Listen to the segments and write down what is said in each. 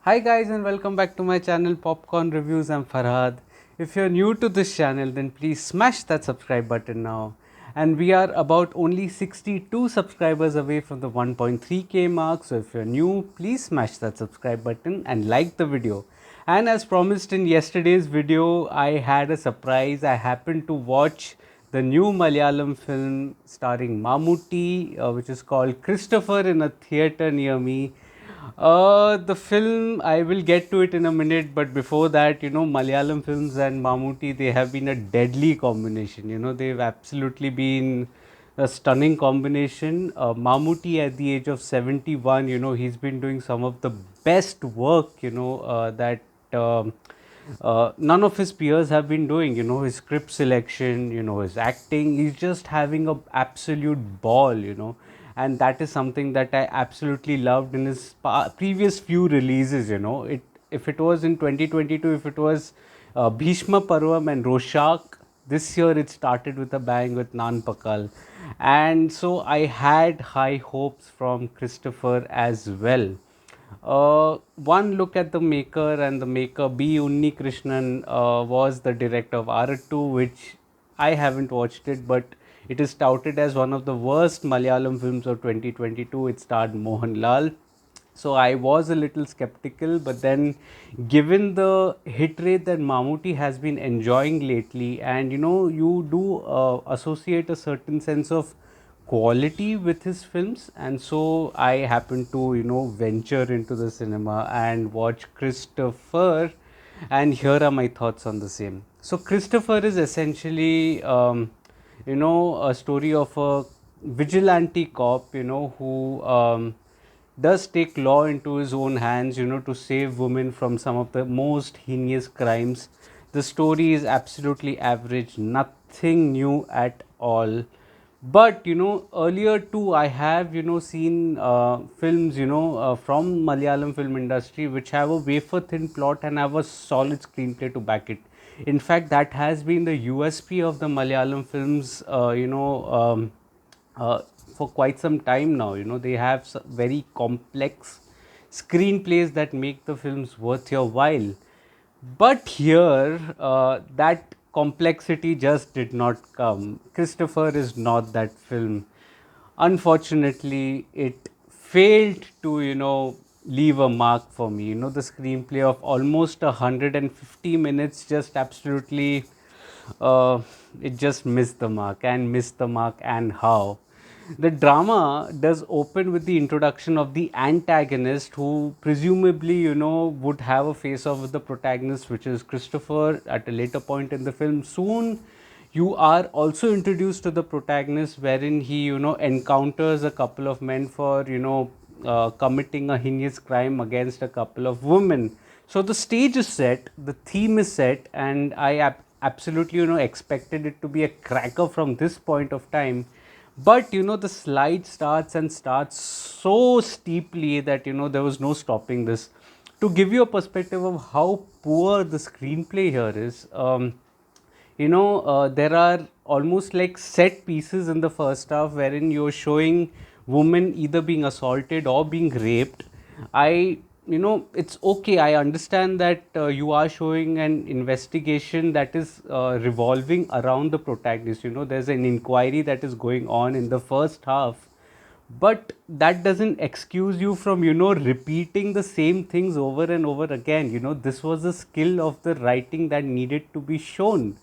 Hi guys and welcome back to my channel Popcorn Reviews. I'm Farhad. If you're new to this channel then please smash that subscribe button now. And we are about only 62 subscribers away from the 1.3k mark. So if you're new, please smash that subscribe button and like the video. And as promised in yesterday's video, I had a surprise. I happened to watch the new Malayalam film starring Mammootty, which is called Christopher, in a theatre near me. The film, I will get to it in a minute, but before that, Malayalam films and Mammootty, they have been a deadly combination. They've absolutely been a stunning combination. Mammootty at the age of 71, he's been doing some of the best work, that none of his peers have been doing. His script selection, his acting, he's just having a absolute ball, and that is something that I absolutely loved in his previous few releases. If it was in 2022, if it was Bhishma Parvam and Roshak, this year it started with a bang with Nan Pakal, and so I had high hopes from Christopher as well. One look at the maker, and the maker B. Unni Krishnan was the director of R2, which I haven't watched it, but it is touted as one of the worst Malayalam films of 2022. It starred Mohanlal. So I was a little skeptical, but then given the hit rate that Mammootty has been enjoying lately, and you do associate a certain sense of quality with his films, and so I happened to venture into the cinema and watch Christopher, and here are my thoughts on the same. So Christopher is essentially a story of a vigilante cop, who does take law into his own hands, to save women from some of the most heinous crimes. The story is absolutely average, nothing new at all. But earlier too, I have seen films from Malayalam film industry which have a wafer thin plot and have a solid screenplay to back it. In fact, that has been the USP of the Malayalam films. Uh, for quite some time now. They have very complex screenplays that make the films worth your while. But here, that complexity just did not come. Christopher is not that film. Unfortunately, it failed to, leave a mark for me. The screenplay of almost 150 minutes just absolutely, uh, it just missed the mark, and missed the mark, and how. The drama does open with the introduction of the antagonist, who presumably, would have a face off with the protagonist, which is Christopher, at a later point in the film. Soon, you are also introduced to the protagonist, wherein he, encounters a couple of men for, committing a heinous crime against a couple of women. So the stage is set, the theme is set, and I absolutely, expected it to be a cracker from this point of time. But the slide starts and starts so steeply that there was no stopping this. To give you a perspective of how poor the screenplay here is, there are almost like set pieces in the first half wherein you're showing women either being assaulted or being raped. It's okay, I understand that you are showing an investigation that is revolving around the protagonist. There's an inquiry that is going on in the first half, but that doesn't excuse you from repeating the same things over and over again. This was a skill of the writing that needed to be shown.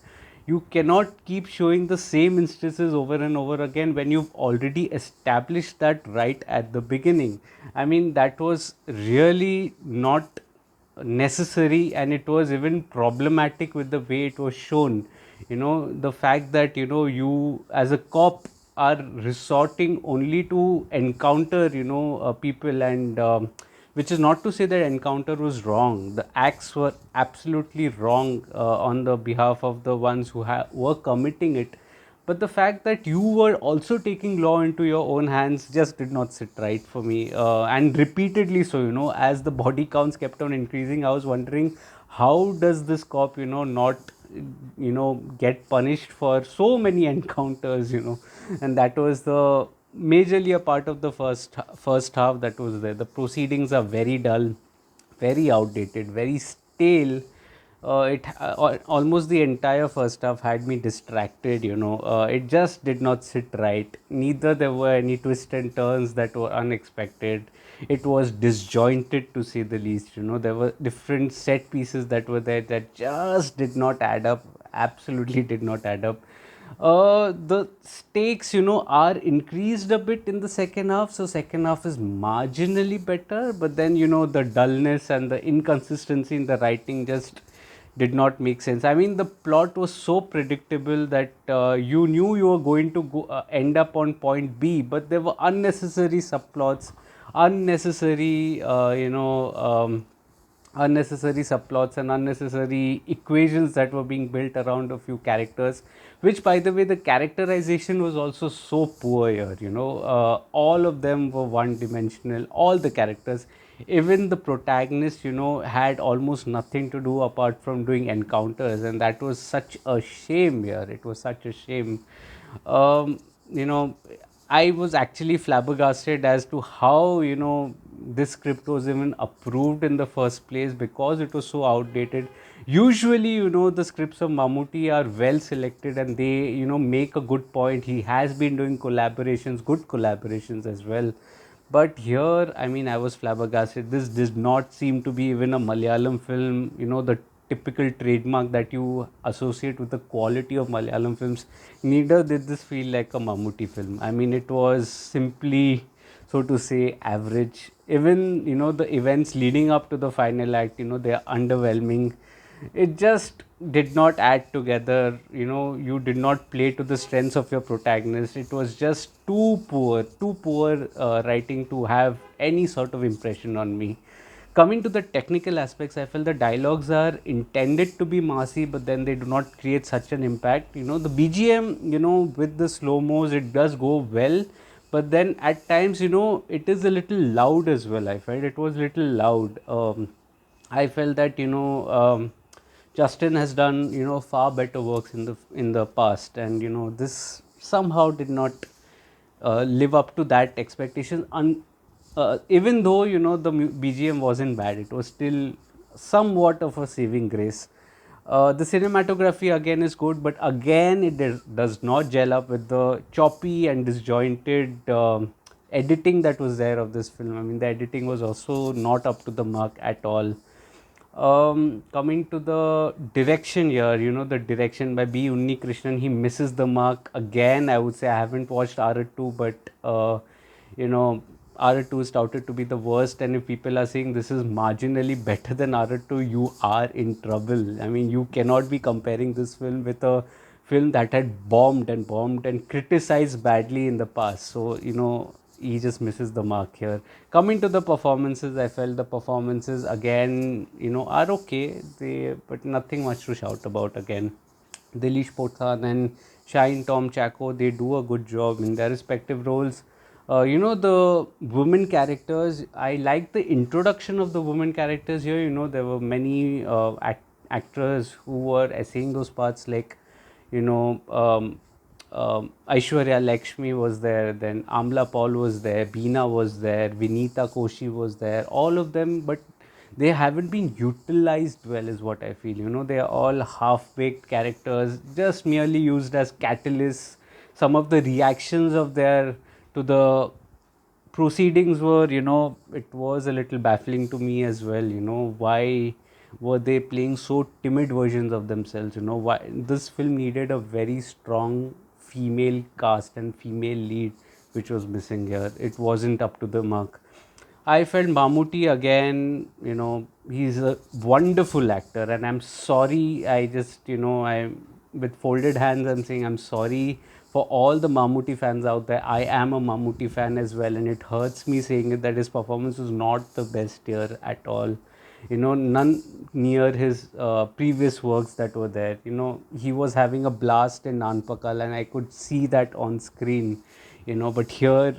You cannot keep showing the same instances over and over again when you've already established that right at the beginning. I mean, that was really not necessary, and it was even problematic with the way it was shown. The fact that you as a cop are resorting only to encounter people, and which is not to say that encounter was wrong. The acts were absolutely wrong on the behalf of the ones who were committing it, but the fact that you were also taking law into your own hands just did not sit right for me, and repeatedly so. As the body counts kept on increasing, I was wondering, how does this cop not get punished for so many encounters. And that was the majorly a part of the first half that was there. The proceedings are very dull. very outdated, very stale. Almost the entire first half had me distracted. It just did not sit right. Neither there were any twists and turns that were unexpected. It was disjointed to say the least. There were different set pieces that were there that just did not add up. Absolutely did not add up. The stakes, are increased a bit in the second half. So second half is marginally better, but then the dullness and the inconsistency in the writing just did not make sense. I mean, the plot was so predictable that you knew you were going to end up on point B, but there were unnecessary subplots, unnecessary, unnecessary subplots and unnecessary equations that were being built around a few characters, which, by the way, the characterization was also so poor here. All of them were one dimensional, all the characters. Even the protagonist, had almost nothing to do apart from doing encounters, and that was such a shame here. It was such a shame. um, you know I was actually flabbergasted as to how this script was even approved in the first place, because it was so outdated. Usually, the scripts of Mammootty are well selected, and they make a good point. He has been doing collaborations, good collaborations as well. But here, I mean, I was flabbergasted. This did not seem to be even a Malayalam film. The typical trademark that you associate with the quality of Malayalam films. Neither did this feel like a Mammootty film. I mean, it was simply, so to say, average. Even the events leading up to the final act, they are underwhelming. It just did not add together. You did not play to the strengths of your protagonist. It was just too poor writing to have any sort of impression on me. Coming to the technical aspects, I feel the dialogues are intended to be massy, but then they do not create such an impact. The BGM, with the slow mos, it does go well, but then at times, it is a little loud as well. I felt it was a little loud. I felt that Justin has done far better works in the past, and this somehow did not live up to that expectation. Even though the BGM wasn't bad, it was still somewhat of a saving grace. The cinematography again is good, but again it does not gel up with the choppy and disjointed editing that was there of this film. I mean, the editing was also not up to the mark at all. Coming to the direction here, the direction by B. Unni Krishnan, he misses the mark again. I would say I haven't watched R2, but you know, R2 is touted to be the worst. And if people are saying this is marginally better than R2, you are in trouble. I mean, you cannot be comparing this film with a film that had bombed and criticized badly in the past. So, he just misses the mark here. Coming to the performances, I felt the performances again, are okay, but nothing much to shout about again. Dilish Pothan and Shine Tom Chacko, they do a good job in their respective roles. The women characters, I like the introduction of the women characters here. There were many actors who were essaying those parts, like, Aishwarya Lakshmi was there, then Amla Paul was there, Beena was there, Vinita Koshi was there, all of them, but they haven't been utilized well, is what I feel. They are all half-baked characters, just merely used as catalysts. Some of the reactions of their to the proceedings were, it was a little baffling to me as well. Why were they playing so timid versions of themselves? Why this film needed a very strong female cast and female lead, which was missing here. It wasn't up to the mark. I felt Mammootty again, he's a wonderful actor, and I'm sorry. I just, I with folded hands, I'm saying I'm sorry for all the Mammootty fans out there. I am a Mammootty fan as well, and it hurts me saying it that his performance was not the best here at all. None near his previous works that were there. He was having a blast in Nanpakal, and I could see that on screen. But here,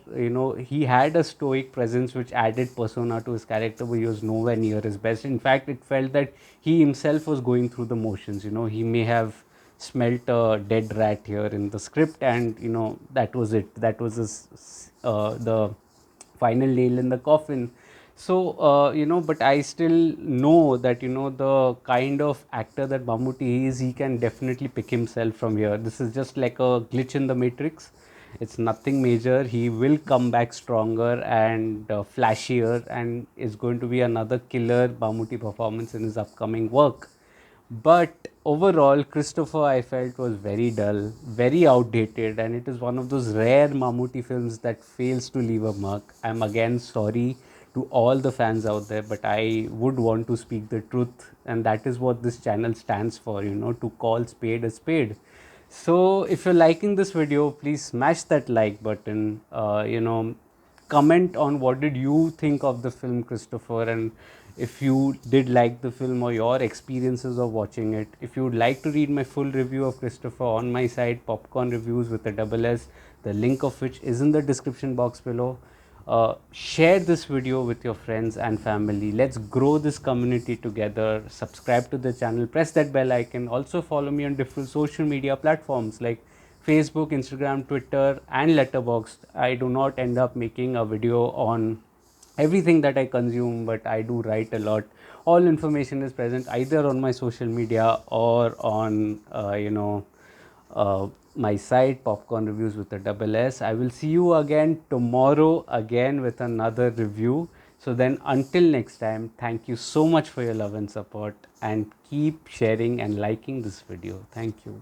he had a stoic presence which added persona to his character, but he was nowhere near his best. In fact, it felt that he himself was going through the motions. He may have smelt a dead rat here in the script, and that was it. That was the final nail in the coffin. So, but I still know that, the kind of actor that Mammootty is, he can definitely pick himself from here. This is just like a glitch in the matrix. It's nothing major. He will come back stronger and flashier, and is going to be another killer Mammootty performance in his upcoming work. But overall, Christopher, I felt, was very dull, very outdated, and it is one of those rare Mammootty films that fails to leave a mark. I'm again sorry to all the fans out there, but I would want to speak the truth, and that is what this channel stands for, to call spade a spade. So, if you're liking this video, please smash that like button. Comment on what did you think of the film Christopher, and if you did like the film or your experiences of watching it. If you would like to read my full review of Christopher on my site, Popcorn Reviews with a double S, the link of which is in the description box below. Share this video with your friends and family. Let's grow this community together. Subscribe to the channel, press that bell icon. Also follow me on different social media platforms like Facebook, Instagram, Twitter, and Letterboxd. I do not end up making a video on everything that I consume, but I do write a lot. All information is present either on my social media or on, my site, Popcorn Reviews with a double S. I will see you again tomorrow, again with another review. So then, until next time, thank you so much for your love and support, and keep sharing and liking this video. Thank you.